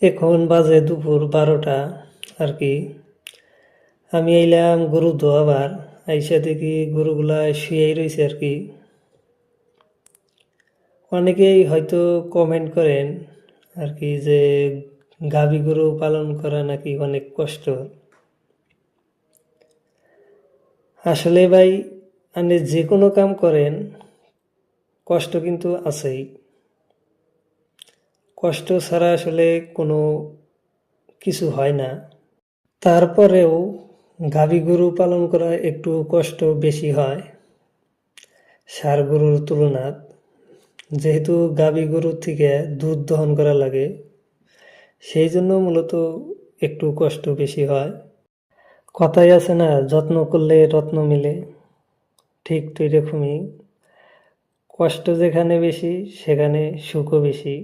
এখন বাজে দুপুর 12টা আর কি। আমি এলাম গরু ধোয়াবার, আইসা দেখি গরুগুলা শুয়েই রয়েছে আর কি। অনেকেই হয়তো কমেন্ট করেন আর কি যে গাভী গরু পালন করা নাকি অনেক কষ্ট। আসলে ভাই, আপনি যে কোনো কাম করেন কষ্ট কিন্তু আছেই। কষ্ট ছাড়া আসলে কোনো কিছু হয় না। তারপরেও গাভী গরু পালন করা একটু কষ্ট বেশি হয় ষাঁড় গরুর তুলনায়, যেহেতু গাভী গরুর থেকে দুধ দহন করা লাগে, সেই জন্য মূলত একটু কষ্ট বেশি হয়। কথাই আছে না, যত্ন করলে রত্ন মেলে, ঠিক তো এরকমই। কষ্ট যেখানে বেশি সেখানে সুখও বেশি।